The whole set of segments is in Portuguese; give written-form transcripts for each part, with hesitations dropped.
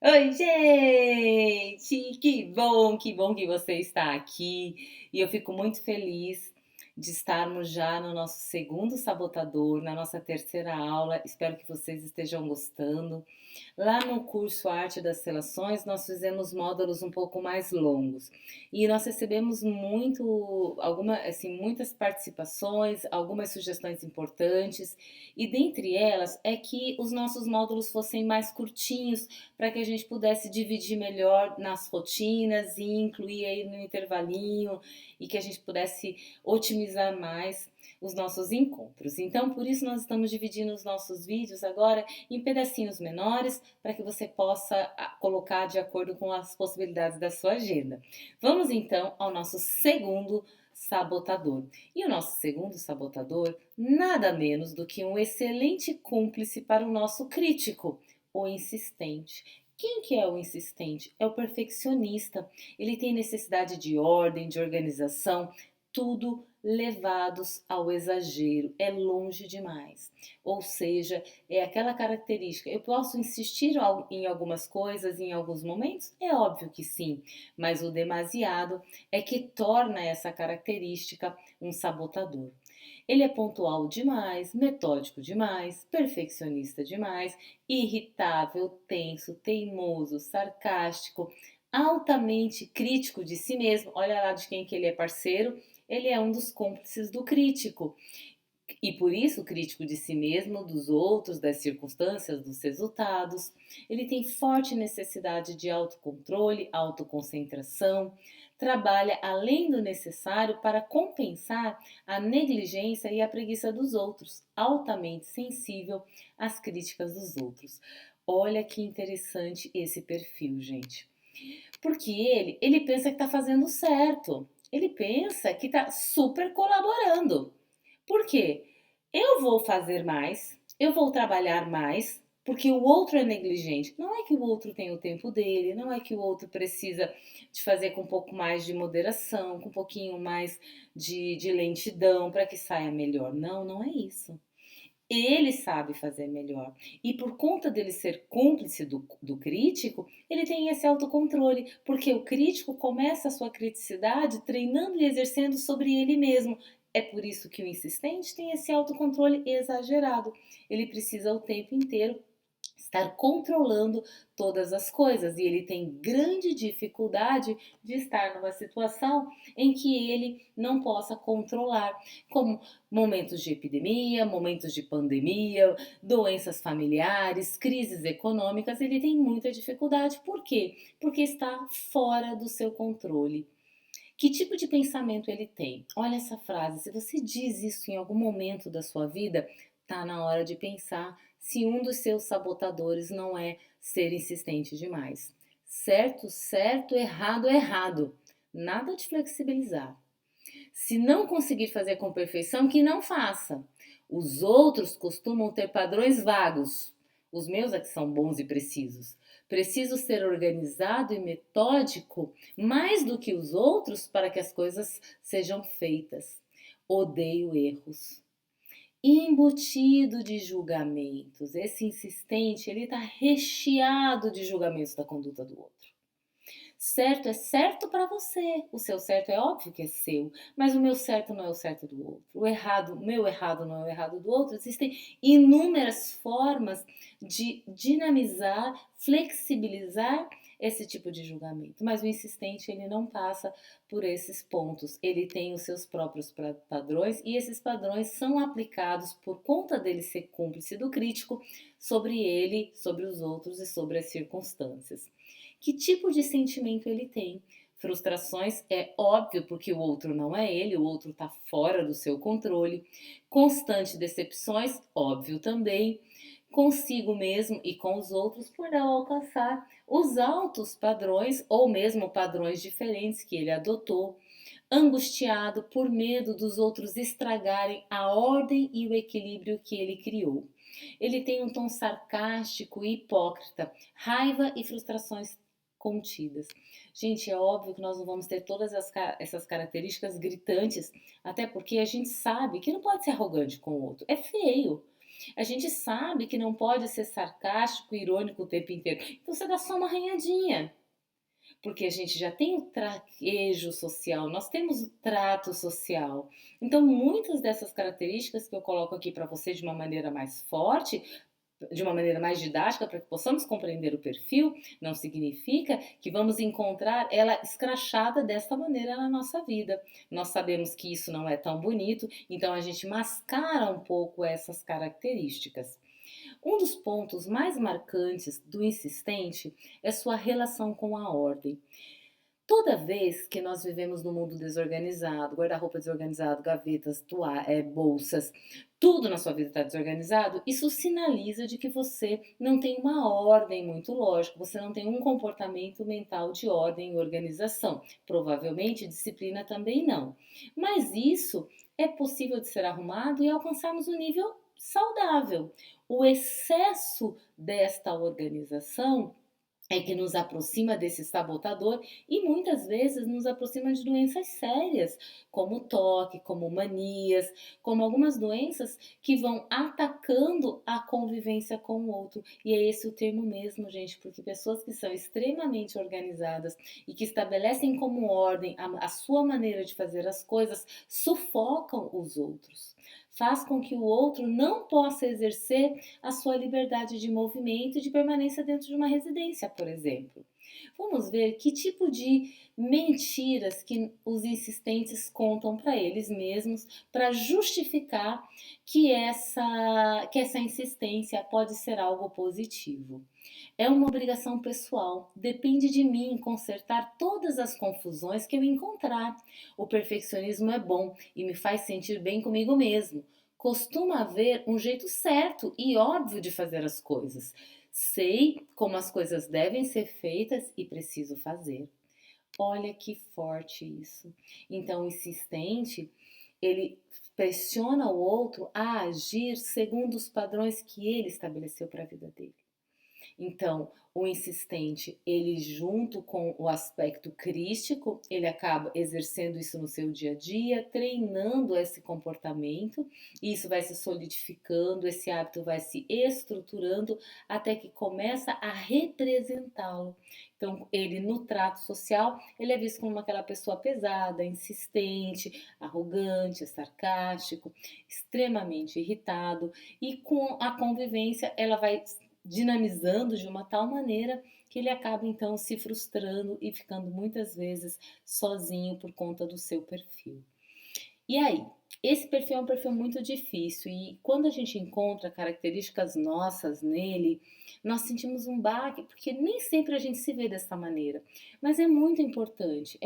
Oi, gente! Que bom que você está aqui. E eu fico muito feliz de estarmos já no nosso segundo sabotador, na nossa terceira aula. Espero que vocês estejam gostando. Lá no curso Arte das Relações, nós fizemos módulos um pouco mais longos e nós recebemos muitas participações, algumas sugestões importantes, e dentre elas é que os nossos módulos fossem mais curtinhos para que a gente pudesse dividir melhor nas rotinas e incluir aí no intervalinho e que a gente pudesse otimizar mais os nossos encontros. Então, por isso nós estamos dividindo os nossos vídeos agora em pedacinhos menores para que você possa colocar de acordo com as possibilidades da sua agenda. Vamos então ao nosso segundo sabotador. E o nosso segundo sabotador, nada menos do que um excelente cúmplice para o nosso crítico, o insistente. Quem que é o insistente? É o perfeccionista. Ele tem necessidade de ordem, de organização, tudo levados ao exagero, é longe demais. Ou seja, é aquela característica. Eu posso insistir em algumas coisas em alguns momentos? É óbvio que sim, mas o demasiado é que torna essa característica um sabotador. Ele é pontual demais, metódico demais, perfeccionista demais, irritável, tenso, teimoso, sarcástico, altamente crítico de si mesmo. Olha lá de quem que ele é parceiro. Ele é um dos cúmplices do crítico. E por isso, crítico de si mesmo, dos outros, das circunstâncias, dos resultados. Ele tem forte necessidade de autocontrole, autoconcentração, trabalha além do necessário para compensar a negligência e a preguiça dos outros, altamente sensível às críticas dos outros. Olha que interessante esse perfil, gente. Porque ele pensa que está fazendo certo. Ele pensa que está super colaborando. Por quê? Eu vou fazer mais, eu vou trabalhar mais, porque o outro é negligente. Não é que o outro tem o tempo dele, não é que o outro precisa de fazer com um pouco mais de moderação, com um pouquinho mais de lentidão para que saia melhor. Não, não é isso. Ele sabe fazer melhor. E por conta dele ser cúmplice do crítico, ele tem esse autocontrole, porque o crítico começa a sua criticidade treinando e exercendo sobre ele mesmo. É por isso que o insistente tem esse autocontrole exagerado. Ele precisa o tempo inteiro estar controlando todas as coisas e ele tem grande dificuldade de estar numa situação em que ele não possa controlar, como momentos de epidemia, momentos de pandemia, doenças familiares, crises econômicas, ele tem muita dificuldade. Por quê? Porque está fora do seu controle. Que tipo de pensamento ele tem? Olha essa frase. Se você diz isso em algum momento da sua vida, tá na hora de pensar se um dos seus sabotadores não é ser insistente demais. Certo, certo, errado, errado. Nada de flexibilizar. Se não conseguir fazer com perfeição, que não faça. Os outros costumam ter padrões vagos. Os meus é que são bons e precisos. Preciso ser organizado e metódico mais do que os outros para que as coisas sejam feitas. Odeio erros. Embutido de julgamentos. Esse insistente, ele está recheado de julgamentos da conduta do outro. Certo é certo para você. O seu certo é óbvio que é seu, mas o meu certo não é o certo do outro. O meu errado não é o errado do outro. Existem inúmeras formas de dinamizar, flexibilizar esse tipo de julgamento, mas o insistente ele não passa por esses pontos. Ele tem os seus próprios padrões e esses padrões são aplicados por conta dele ser cúmplice do crítico sobre ele, sobre os outros e sobre as circunstâncias. Que tipo de sentimento ele tem? Frustrações é óbvio porque o outro não é ele, o outro está fora do seu controle. Constante decepções, óbvio também. Consigo mesmo e com os outros por não alcançar os altos padrões ou mesmo padrões diferentes que ele adotou. Angustiado por medo dos outros estragarem a ordem e o equilíbrio que ele criou. Ele tem um tom sarcástico e hipócrita, raiva e frustrações contidas. Gente, é óbvio que nós não vamos ter todas essas características gritantes, até porque a gente sabe que não pode ser arrogante com o outro. É feio. A gente sabe que não pode ser sarcástico, irônico o tempo inteiro. Então você dá só uma arranhadinha, porque a gente já tem o traquejo social, nós temos o trato social. Então, muitas dessas características que eu coloco aqui para você de uma maneira mais forte, de uma maneira mais didática, para que possamos compreender o perfil, não significa que vamos encontrar ela escrachada desta maneira na nossa vida. Nós sabemos que isso não é tão bonito, então a gente mascara um pouco essas características. Um dos pontos mais marcantes do insistente é sua relação com a ordem. Toda vez que nós vivemos num mundo desorganizado, guarda-roupa desorganizado, gavetas, bolsas, tudo na sua vida está desorganizado, isso sinaliza de que você não tem uma ordem muito lógica, você não tem um comportamento mental de ordem e organização. Provavelmente disciplina também não. Mas isso é possível de ser arrumado e alcançarmos um nível saudável. O excesso desta organização é que nos aproxima desse sabotador e muitas vezes nos aproxima de doenças sérias, como toque, como manias, como algumas doenças que vão atacando a convivência com o outro. E é esse o termo mesmo, gente, porque pessoas que são extremamente organizadas e que estabelecem como ordem a sua maneira de fazer as coisas sufocam os outros. Faz com que o outro não possa exercer a sua liberdade de movimento e de permanência dentro de uma residência, por exemplo. Vamos ver que tipo de mentiras que os insistentes contam para eles mesmos para justificar que essa insistência pode ser algo positivo. É uma obrigação pessoal. Depende de mim consertar todas as confusões que eu encontrar. O perfeccionismo é bom e me faz sentir bem comigo mesmo. Costuma haver um jeito certo e óbvio de fazer as coisas. Sei como as coisas devem ser feitas e preciso fazer. Olha que forte isso. Então, o insistente, ele pressiona o outro a agir segundo os padrões que ele estabeleceu para a vida dele. Então, o insistente, ele junto com o aspecto crístico, ele acaba exercendo isso no seu dia a dia, treinando esse comportamento, e isso vai se solidificando, esse hábito vai se estruturando até que começa a representá-lo. Então, ele no trato social, ele é visto como aquela pessoa pesada, insistente, arrogante, sarcástico, extremamente irritado, e com a convivência ela vai dinamizando de uma tal maneira que ele acaba então se frustrando e ficando muitas vezes sozinho por conta do seu perfil. E aí, esse perfil é um perfil muito difícil e quando a gente encontra características nossas nele, nós sentimos um baque, porque nem sempre a gente se vê dessa maneira. Mas é muito importante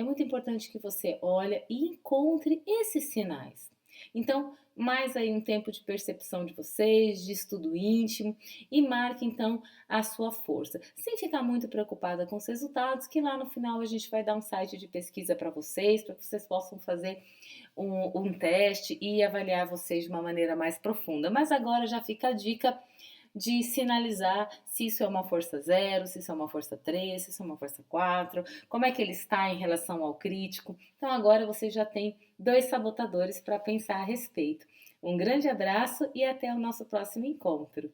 que você olhe e encontre esses sinais. Então, mais aí um tempo de percepção de vocês, de estudo íntimo e marque então a sua força, sem ficar muito preocupada com os resultados, que lá no final a gente vai dar um site de pesquisa para que vocês possam fazer um teste e avaliar vocês de uma maneira mais profunda. Mas agora já fica a dica de sinalizar se isso é uma força 0, se isso é uma força 3, se isso é uma força 4, como é que ele está em relação ao crítico. Então agora você já tem 2 sabotadores para pensar a respeito. Um grande abraço e até o nosso próximo encontro.